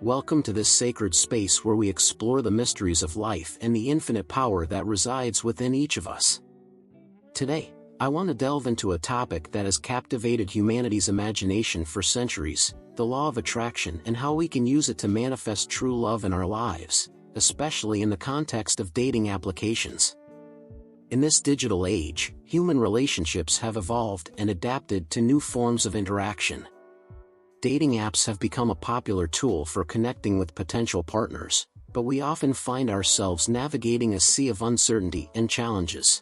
Welcome to this sacred space where we explore the mysteries of life and the infinite power that resides within each of us. Today, I want to delve into a topic that has captivated humanity's imagination for centuries, the law of attraction and how we can use it to manifest true love in our lives, especially in the context of dating applications. In this digital age, human relationships have evolved and adapted to new forms of interaction. Dating apps have become a popular tool for connecting with potential partners, but we often find ourselves navigating a sea of uncertainty and challenges.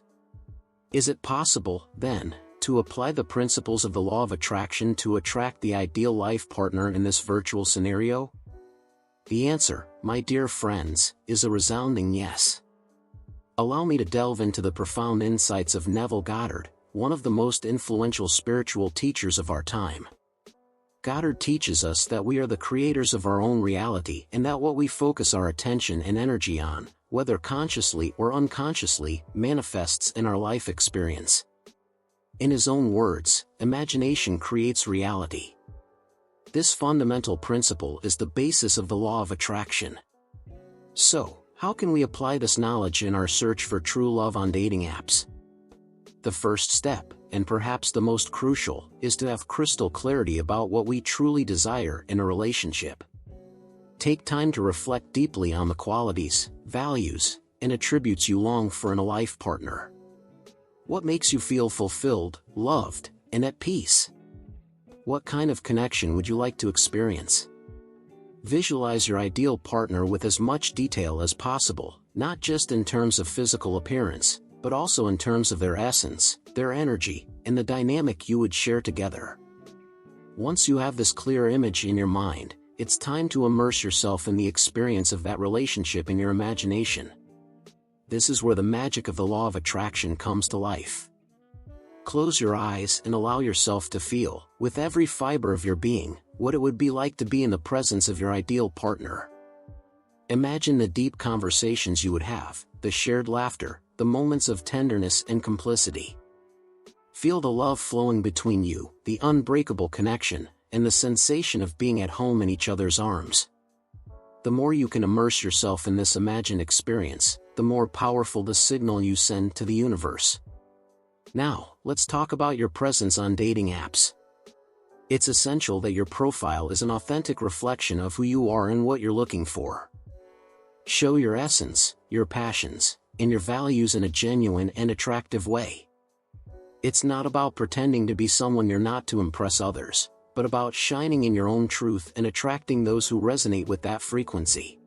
Is it possible, then, to apply the principles of the law of attraction to attract the ideal life partner in this virtual scenario? The answer, my dear friends, is a resounding yes. Allow me to delve into the profound insights of Neville Goddard, one of the most influential spiritual teachers of our time. Goddard teaches us that we are the creators of our own reality and that what we focus our attention and energy on, whether consciously or unconsciously, manifests in our life experience. In his own words, imagination creates reality. This fundamental principle is the basis of the law of attraction. So, how can we apply this knowledge in our search for true love on dating apps? The first step, and perhaps the most crucial, is to have crystal clarity about what we truly desire in a relationship. Take time to reflect deeply on the qualities, values, and attributes you long for in a life partner. What makes you feel fulfilled, loved, and at peace? What kind of connection would you like to experience? Visualize your ideal partner with as much detail as possible, not just in terms of physical appearance, but also in terms of their essence, their energy, and the dynamic you would share together. Once you have this clear image in your mind, it's time to immerse yourself in the experience of that relationship in your imagination. This is where the magic of the law of attraction comes to life. Close your eyes and allow yourself to feel, with every fiber of your being, what it would be like to be in the presence of your ideal partner. Imagine the deep conversations you would have, the shared laughter, the moments of tenderness and complicity. Feel the love flowing between you, the unbreakable connection, and the sensation of being at home in each other's arms. The more you can immerse yourself in this imagined experience, the more powerful the signal you send to the universe. Now, let's talk about your presence on dating apps. It's essential that your profile is an authentic reflection of who you are and what you're looking for. Show your essence, your passions, and your values in a genuine and attractive way. It's not about pretending to be someone you're not to impress others, but about shining in your own truth and attracting those who resonate with that frequency.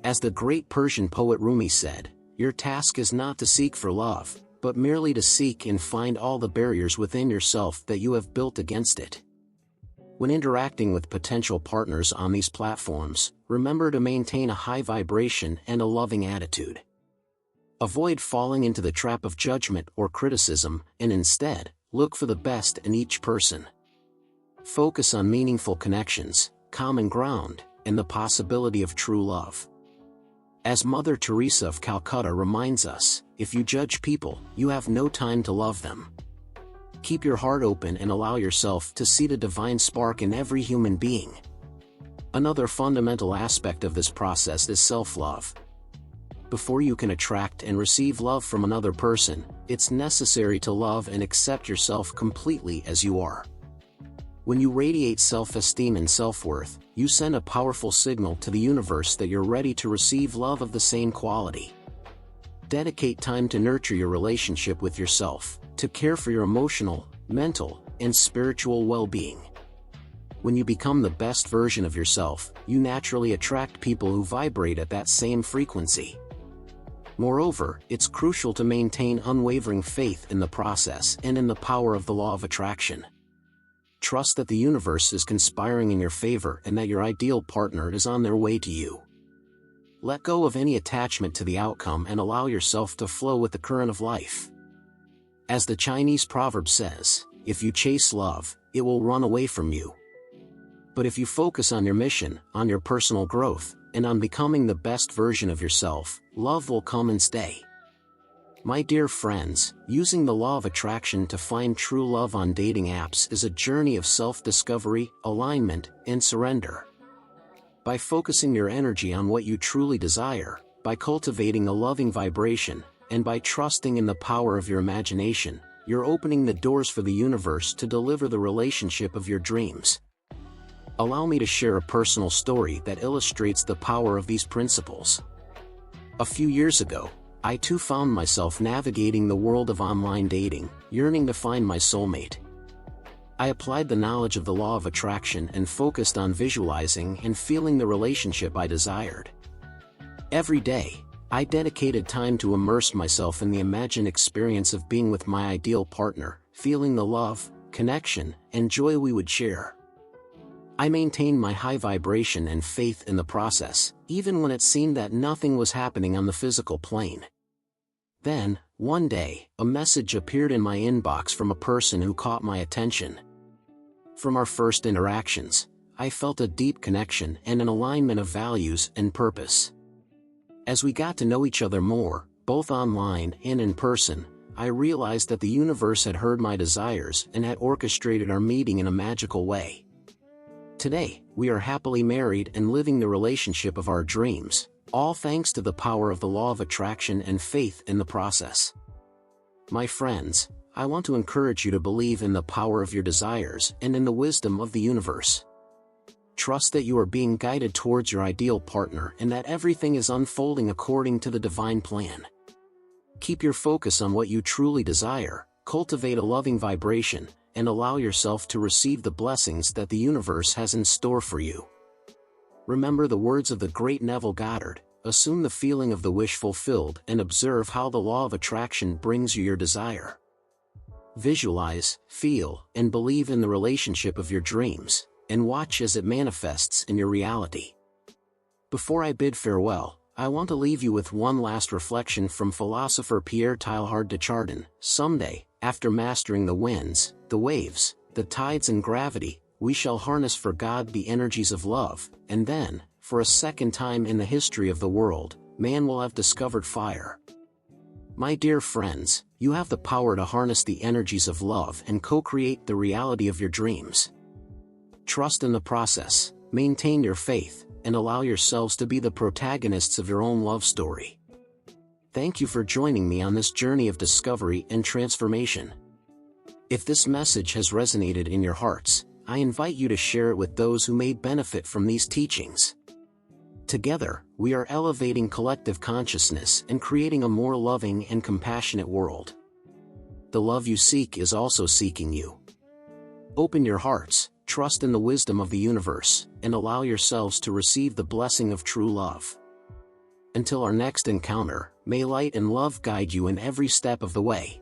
As the great Persian poet Rumi said, your task is not to seek for love, but merely to seek and find all the barriers within yourself that you have built against it. When interacting with potential partners on these platforms, remember to maintain a high vibration and a loving attitude. Avoid falling into the trap of judgment or criticism, and instead, look for the best in each person. Focus on meaningful connections, common ground, and the possibility of true love. As Mother Teresa of Calcutta reminds us, if you judge people, you have no time to love them. Keep your heart open and allow yourself to see the divine spark in every human being. Another fundamental aspect of this process is self-love. Before you can attract and receive love from another person, it's necessary to love and accept yourself completely as you are. When you radiate self-esteem and self-worth, you send a powerful signal to the universe that you're ready to receive love of the same quality. Dedicate time to nurture your relationship with yourself, to care for your emotional, mental, and spiritual well-being. When you become the best version of yourself, you naturally attract people who vibrate at that same frequency. Moreover, it's crucial to maintain unwavering faith in the process and in the power of the law of attraction. Trust that the universe is conspiring in your favor and that your ideal partner is on their way to you. Let go of any attachment to the outcome and allow yourself to flow with the current of life. As the Chinese proverb says, if you chase love, it will run away from you. But if you focus on your mission, on your personal growth, and on becoming the best version of yourself, love will come and stay. My dear friends, using the law of attraction to find true love on dating apps is a journey of self-discovery, alignment, and surrender. By focusing your energy on what you truly desire, by cultivating a loving vibration, and by trusting in the power of your imagination, you're opening the doors for the universe to deliver the relationship of your dreams. Allow me to share a personal story that illustrates the power of these principles. A few years ago, I too found myself navigating the world of online dating, yearning to find my soulmate. I applied the knowledge of the law of attraction and focused on visualizing and feeling the relationship I desired. Every day, I dedicated time to immerse myself in the imagined experience of being with my ideal partner, feeling the love, connection, and joy we would share. I maintained my high vibration and faith in the process, even when it seemed that nothing was happening on the physical plane. Then, one day, a message appeared in my inbox from a person who caught my attention. From our first interactions, I felt a deep connection and an alignment of values and purpose. As we got to know each other more, both online and in person, I realized that the universe had heard my desires and had orchestrated our meeting in a magical way. Today, we are happily married and living the relationship of our dreams, all thanks to the power of the law of attraction and faith in the process. My friends, I want to encourage you to believe in the power of your desires and in the wisdom of the universe. Trust that you are being guided towards your ideal partner and that everything is unfolding according to the divine plan. Keep your focus on what you truly desire, cultivate a loving vibration, and allow yourself to receive the blessings that the universe has in store for you. Remember the words of the great Neville Goddard: assume the feeling of the wish fulfilled and observe how the law of attraction brings you your desire. Visualize, feel, and believe in the relationship of your dreams, and watch as it manifests in your reality. Before I bid farewell, I want to leave you with one last reflection from philosopher Pierre Teilhard de Chardin. Someday, after mastering the winds, the waves, the tides and gravity, we shall harness for God the energies of love, and then, for a second time in the history of the world, man will have discovered fire. My dear friends, you have the power to harness the energies of love and co-create the reality of your dreams. Trust in the process, maintain your faith, and allow yourselves to be the protagonists of your own love story. Thank you for joining me on this journey of discovery and transformation. If this message has resonated in your hearts, I invite you to share it with those who may benefit from these teachings. Together, we are elevating collective consciousness and creating a more loving and compassionate world. The love you seek is also seeking you. Open your hearts, trust in the wisdom of the universe, and allow yourselves to receive the blessing of true love. Until our next encounter, may light and love guide you in every step of the way.